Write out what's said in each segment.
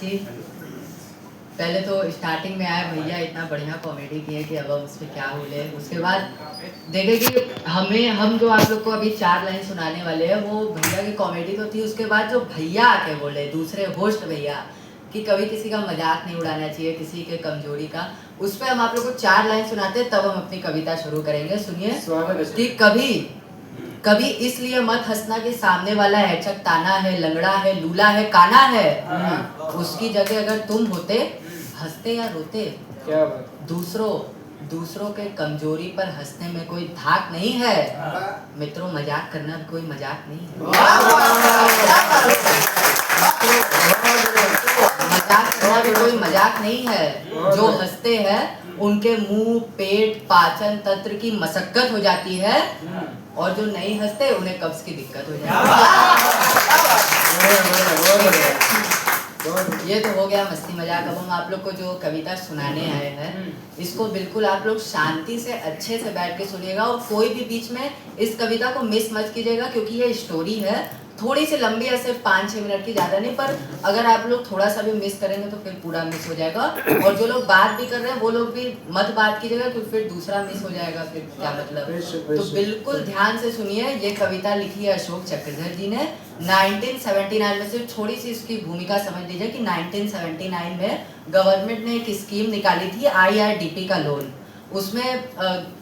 जी। पहले तो स्टार्टिंग में आए भैया इतना बढ़िया कॉमेडी किए कि अब उस पर क्या बोले। उसके बाद देखे कि हम जो आप लोग को अभी 4 लाइन सुनाने वाले हैं वो भैया की कॉमेडी तो थी। उसके बाद जो भैया आके बोले दूसरे होस्ट भैया कि कभी किसी का मजाक नहीं उड़ाना चाहिए, किसी के कमजोरी का, उस पर हम आप लोग को 4 लाइन सुनाते हैं, तब हम अपनी कविता शुरू करेंगे। सुनिए कि कभी कभी इसलिए मत हंसना कि सामने वाला हैचक ताना है, लंगड़ा है, लूला है, काना है। उसकी जगह अगर तुम होते हंसते या रोते? क्या बात। दूसरों के कमजोरी पर हंसने में कोई धाक नहीं है मित्रों, मजाक करना भी कोई मजाक नहीं है। मजाक करना भी कोई मजाक नहीं है। जो हंसते हैं उनके मुंह, पेट, पाचन तंत्र की मशक्कत हो जाती है, और जो नहीं हंसते उन्हें कब्ज की दिक्कत हो जाती है। ये तो हो गया मस्ती मजाक। अब हम आप लोग को जो कविता सुनाने आए हैं इसको बिल्कुल आप लोग शांति से अच्छे से बैठ के सुनिएगा, और कोई भी बीच में इस कविता को मिस मत कीजिएगा, क्योंकि ये स्टोरी है थोड़ी सी लंबी है, सिर्फ 5-6 मिनट की, ज़्यादा नहीं। पर अगर आप लोग थोड़ा सा भी मिस करेंगे तो फिर पूरा मिस हो जाएगा। और जो लोग बात भी कर रहे हैं वो लोग भी मत बात कीजिएगा, क्योंकि फिर दूसरा मिस हो जाएगा, फिर क्या मतलब। तो बिल्कुल ध्यान से सुनिए। ये कविता लिखी है अशोक चक्रधर जी ने 1979 में। सिर्फ थोड़ी सी इसकी भूमिका समझ लीजिए कि 1979 में गवर्नमेंट ने एक स्कीम निकाली थी IRDP का लोन। उसमें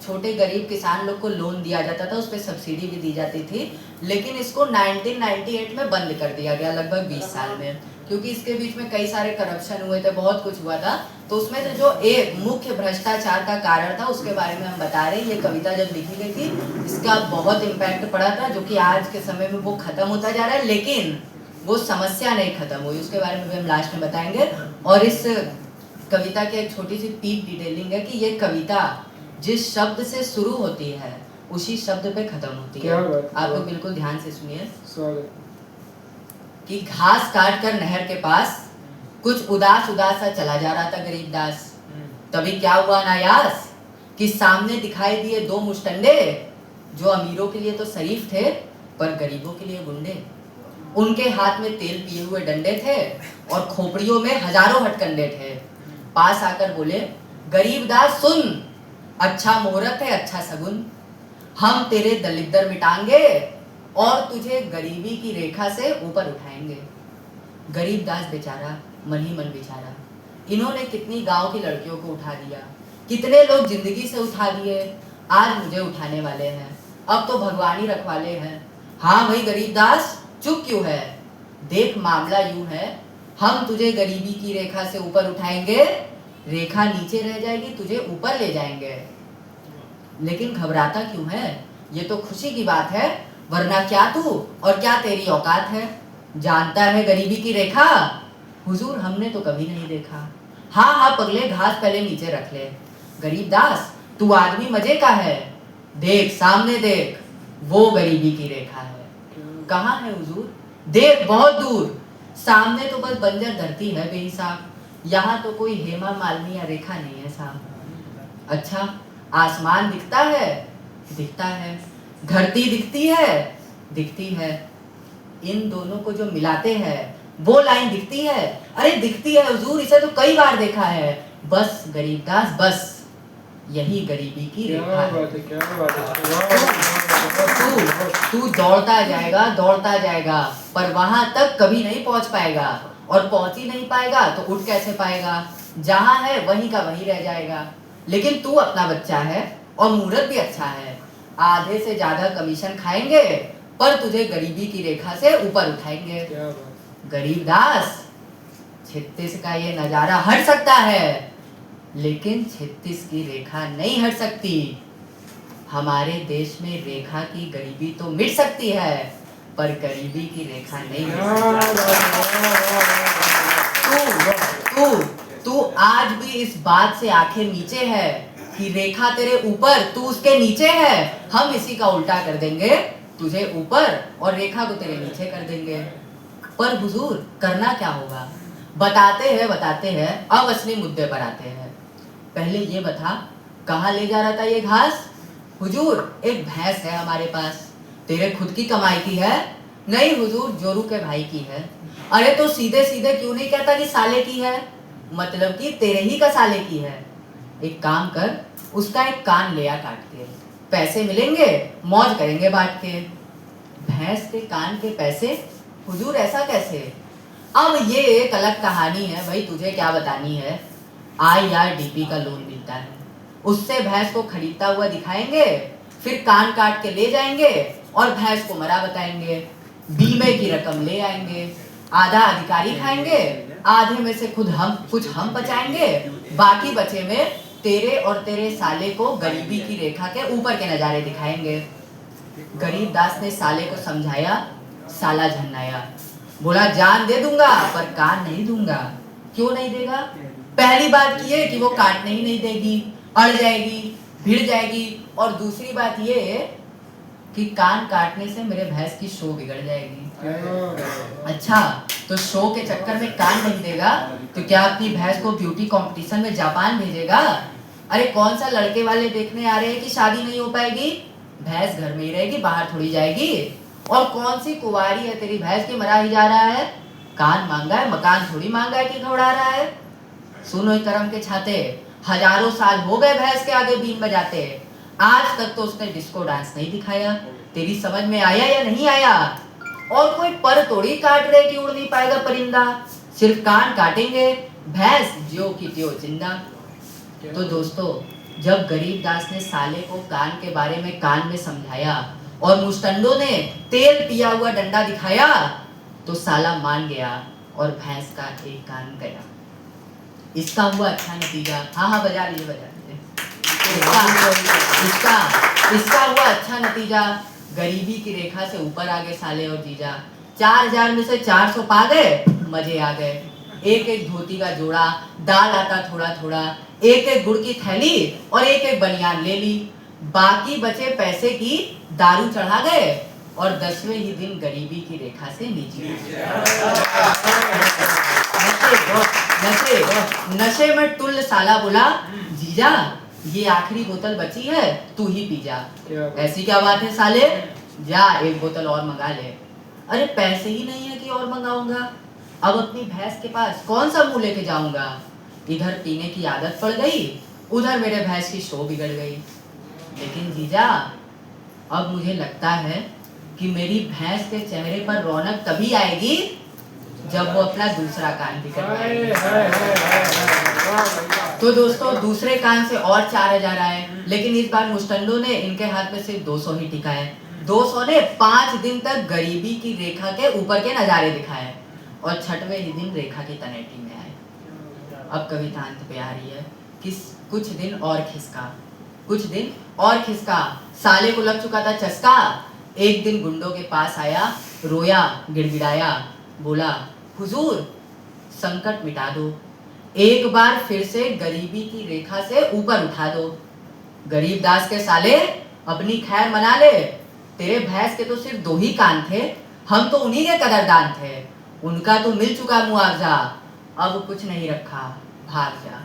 छोटे गरीब किसान लोग को लोन दिया जाता था, उस पर सब्सिडी भी दी जाती थी। लेकिन इसको 1998 में बंद कर दिया गया, लगभग 20 साल में, क्योंकि इसके बीच में कई सारे करप्शन हुए थे, बहुत कुछ हुआ था। तो उसमें से जो एक मुख्य भ्रष्टाचार का कारण था उसके बारे में हम बता रहे हैं। ये कविता जब लिखी गई थी इसका बहुत इम्पैक्ट पड़ा था, जो कि आज के समय में वो खत्म होता जा रहा है, लेकिन वो समस्या नहीं खत्म हुई। उसके बारे में भी हम लास्ट में बताएंगे। और इस कविता की एक छोटी सी पीक डिटेलिंग है कि ये कविता जिस शब्द से शुरू होती है उसी शब्द पे खत्म होती है। आप लोग बिल्कुल ध्यान से सुनिए कि घास काट कर नहर के पास कुछ उदास उदास सा चला जा रहा था गरीबदास। तभी क्या हुआ नायास कि सामने दिखाई दिए 2 मुस्टंडे, जो अमीरों के लिए तो शरीफ थे पर गरीबों के लिए गुंडे। उनके हाथ में तेल पिए हुए डंडे थे और खोपड़ियों में हजारों हथकंडे थे। पास आकर बोले, गरीबदास सुन, अच्छा मुहूर्त है, अच्छा सगुन। हम तेरे दलिद्दर मिटाएंगे और तुझे गरीबी की रेखा से ऊपर उठाएंगे। गरीबदास बेचारा मन ही मन बेचारा, इन्होंने कितनी गांव की लड़कियों को उठा दिया, कितने लोग जिंदगी से उठा दिए, आज मुझे उठाने वाले हैं, अब तो भगवान ही रखवाले हैं। हाँ भाई गरीबदास, चुप क्यों है? देख मामला यूं है, हम तुझे गरीबी की रेखा से ऊपर उठाएंगे, रेखा नीचे रह जाएगी, तुझे ऊपर ले जाएंगे। लेकिन घबराता क्यों है? ये तो खुशी की बात है, वरना क्या तू और क्या तेरी औकात है? जानता है गरीबी की रेखा? हुजूर हमने तो कभी नहीं देखा। हाँ हाँ पगले, घास पहले नीचे रख ले। गरीबदास तू आदमी मजे का है, देख सामने देख, वो गरीबी की रेखा है। कहाँ है हुजूर? देख बहुत दूर, सामने तो बस बंजर धरती है बेहिसाब, यहाँ तो कोई हेमा मालिनी या रेखा नहीं है साहब। अच्छा आसमान दिखता है? दिखता है। धरती दिखती है? दिखती है। इन दोनों को जो मिलाते हैं वो लाइन दिखती है? अरे दिखती है हुजूर, इसे तो कई बार देखा है। बस गरीबदास बस, यही गरीबी की रेखा है। तू दौड़ता जाएगा पर वहां तक कभी नहीं पहुंच पाएगा, और पहुंच ही नहीं पाएगा तो उठ कैसे पाएगा? जहां है वहीं का वहीं रह जाएगा। लेकिन तू अपना बच्चा है और मुहूर्त भी अच्छा है, आधे से ज्यादा कमीशन खाएंगे पर तुझे गरीबी की रेखा से ऊपर उठाएंगे। गरीबदास 36 का ये नजारा हट सकता है, लेकिन 36 की रेखा नहीं हट सकती। हमारे देश में रेखा की गरीबी तो मिट सकती है, पर गरीबी की रेखा नहीं मिट सकती। तू आज भी इस बात से आंखें नीचे है कि रेखा तेरे ऊपर, तू उसके नीचे है। हम इसी का उल्टा कर देंगे, तुझे ऊपर और रेखा को तेरे नीचे कर देंगे। पर हुजूर करना क्या होगा? बताते हैं, अब असली मुद्दे पर आते हैं। पहले ये बता, कहाँ ले जा रहा था ये घास? हुजूर एक भैंस है हमारे पास, तेरे खुद की कमाई की है, नहीं हुजूर, जोरू के भाई की है। अरे तो सीधे सीधे क्यों नहीं कहता कि साले की है, मतलब कि तेरे ही का साले की है। एक काम कर, उसका एक कान ले आ काट के, पैसे मिलेंगे, मौज करेंगे बांट के। भैंस के कान के पैसे? हुजूर ऐसा कैसे? अब ये एक अलग कहानी है भाई, तुझे क्या बतानी है। IRDP का लोन मिलता है, उससे भैंस को खरीदता हुआ दिखाएंगे, फिर कान काट के ले जाएंगे और भैंस को मरा बताएंगे। बीमे की रकम ले आएंगे, आधा अधिकारी खाएंगे, आधे में से खुद हम कुछ हम बचाएंगे, बाकी बचे में तेरे और तेरे साले को गरीबी की रेखा के ऊपर के नजारे दिखाएंगे। गरीब दास ने साले को समझाया, साला झन्नाया, बोला जान दे दूंगा पर कान नहीं दूंगा। क्यों नहीं देगा? पहली बात ये कि वो काटने ही नहीं देगी, अड़ जाएगी, भिड़ जाएगी, और दूसरी बात ये कि कान काटने से मेरे भैंस की शो बिगड़ जाएगी। अच्छा, तो शो के चक्कर में कान नहीं देगा तो क्या अपनी भैंस को ब्यूटी कंपटीशन में जापान भेजेगा? अरे कौन सा लड़के वाले देखने आ रहे हैं कि शादी नहीं हो पाएगी, भैंस घर में ही रहेगी, बाहर थोड़ी जाएगी। और कौन सी कुंवारी है तेरी भैंस की मरा ही जा रहा है, कान मांगा है, मकान थोड़ी मांगा है कि घबरा रहा है। सुनो करम के छाते, हजारों साल हो गए भैंस के आगे बीन बजाते, आज तक तो उसने डिस्को डांस नहीं दिखाया। तेरी समझ में आया या नहीं आया? और कोई पर तोड़ी काट रहे कि उड़ नहीं पाएगा परिंदा, सिर्फ कान काटेंगे, भैंस ज्यो की त्यों जिंदा। तो दोस्तों, जब गरीब दास ने साले को कान के बारे में कान में समझाया और मुस्टंडों ने तेल पिया हुआ डंडा दिखाया, तो साला मान गया और भैंस का एक कान गया। इसका हुआ अच्छा नतीजा। हाँ बजा लीजिए, बजा लीजिए। इसका हुआ अच्छा नतीजा, गरीबी की रेखा से ऊपर आ गए साले और जीजा। 4000 में से 400 पा गए, मजे आ गए। एक एक धोती का जोड़ा, दाल आता थोड़ा थोड़ा, एक एक गुड़ की थैली और एक एक बनियान ले ली। बाकी बचे पैसे की दारू चढ़ा गए और 10वें ही दिन गरीबी की रेखा से नीचे। नशे में टुल्ल साला बोला, जीजा ये आखिरी बोतल बची है, तू ही पी जा। ऐसी क्या बात है साले, जा एक बोतल और मंगा ले। अरे पैसे ही नहीं है कि और मंगाऊंगा, अब अपनी भैंस के पास कौन सा मुंह लेके जाऊंगा। इधर पीने की आदत पड़ गई, उधर मेरे भैंस की शो बिगड़ गई। लेकिन जीजा, अब मुझे लगता है कि मेरी भैंस के चेहरे पर रौनक तभी आएगी जब वो अपना दूसरा कान भी करवाएगी। तो दोस्तों, दूसरे कान से और 4000 आए, लेकिन इस बार मुस्टंडों ने इनके हाथ में सिर्फ 200 ही टिकाए। 200 ने 5 दिन तक गरीबी की रेखा के ऊपर के नजारे दिखाए और 6वें ही दिन रेखा की तनेटी में आए। अब कविता अंत पे आ रही है कि कुछ दिन और खिसका, कुछ दिन और खिसका, साले को लग चुका था चस्का। एक दिन गुंडों के पास आया, रोया गिड़गिड़ाया, बोला हुजूर संकट मिटा दो, एक बार फिर से गरीबी की रेखा से ऊपर उठा दो। गरीब दास के साले अपनी खैर मना ले, तेरे भैंस के तो सिर्फ 2 ही कान थे, हम तो उन्हीं के कदरदान थे, उनका तो मिल चुका मुआवजा, अब कुछ नहीं रखा, भाग जा।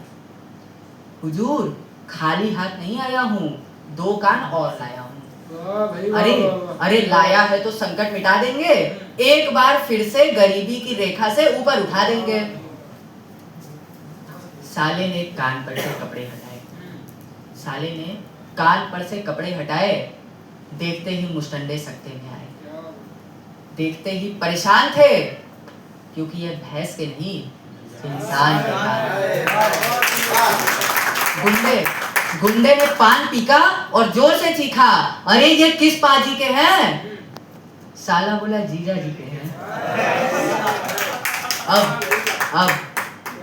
हुजूर खाली हाथ नहीं आया हूँ, 2 कान और लाया हूँ। अरे लाया है तो संकट मिटा देंगे, एक बार फिर से गरीबी की रेखा से ऊपर उठा देंगे। साले ने कान पर से कपड़े हटाए, साले ने कान पर से कपड़े हटाए, देखते ही मुस्टंडे सकते में आए। देखते ही परेशान थे, क्योंकि ये भैंस के नहीं इंसान के कान। गुंडे ने पान पीका और जोर से चीखा, अरे ये किस पाजी के हैं? साला बोला जीजा जी के हैं।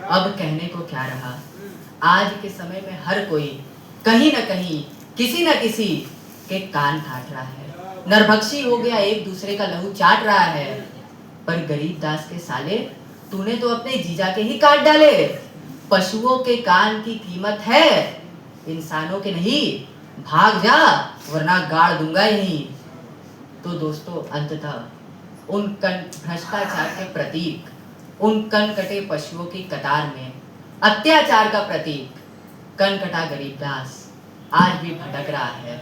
अब कहने को क्या रहा, आज के समय में हर कोई कहीं न कहीं किसी न किसी के कान काट रहा है, नरभक्षी हो गया, एक दूसरे का लहू चाट रहा है। पर गरीब दास के साले, तूने तो अपने जीजा के ही काट डाले। पशुओं के कान की कीमत है, इंसानों के नहीं, भाग जा वरना गाड़ दूंगा यहीं। तो दोस्तों, अंततः उन भ्रष्टाचार के प्रतीक, उन कन कटे पशुओं की कतार में अत्याचार का प्रतीक कन कटा गरीब दास आज भी भटक रहा है।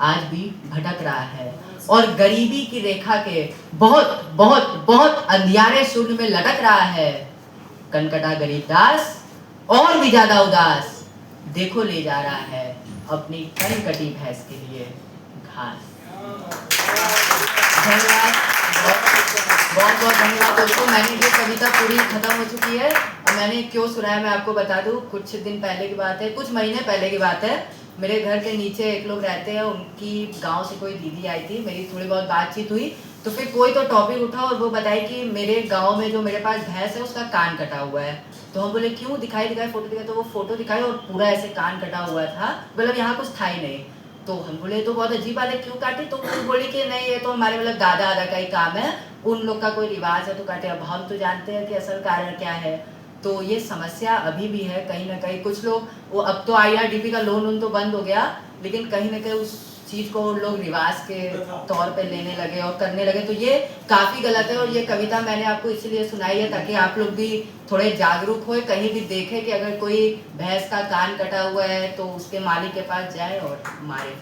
आज भी भटक रहा है और गरीबी की रेखा के बहुत बहुत बहुत अंधियारे शून्य में लटक रहा है। कनकटा गरीबदास और भी ज्यादा उदास, देखो ले जा रहा है अपनी कनकटी भैंस के लिए घास। धन्यवाद, बहुत बहुत धन्यवाद दोस्तों। मैंने ये कविता पूरी खत्म हो चुकी है और मैंने क्यों सुनाया मैं आपको बता दूं। कुछ दिन पहले की बात है, कुछ महीने पहले की बात है। मेरे घर के नीचे एक लोग रहते हैं, उनकी गांव से कोई दीदी आई थी, मेरी थोड़ी बहुत बातचीत हुई तो फिर कोई तो टॉपिक उठा और वो बताई कि मेरे गांव में जो मेरे पास भैंस है उसका कान कटा हुआ है। तो हम बोले क्यों, दिखाई फोटो दिखाई, तो वो फोटो दिखाई और पूरा ऐसे कान कटा हुआ था, मतलब यहाँ कुछ था ही नहीं। तो हम बोले तो बहुत अजीब बात है, क्यों काटी? तो वो बोली कि नहीं ये तो हमारे मतलब दादा दादा का ही काम है, उन लोग का कोई रिवाज है तो काटे। अब हम तो जानते हैं कि असल कारण क्या है। तो ये समस्या अभी भी है कहीं ना कहीं। कुछ लोग वो, अब तो IRDP का लोन तो बंद हो गया, लेकिन कहीं ना कहीं उस चीज को लोग रिवाज के तौर पे लेने लगे और करने लगे। तो ये काफी गलत है और ये कविता मैंने आपको इसलिए सुनाई है ताकि आप लोग भी थोड़े जागरूक होए, कहीं भी देखें कि अगर कोई भैंस का कान कटा हुआ है तो उसके मालिक के पास जाए और मारे।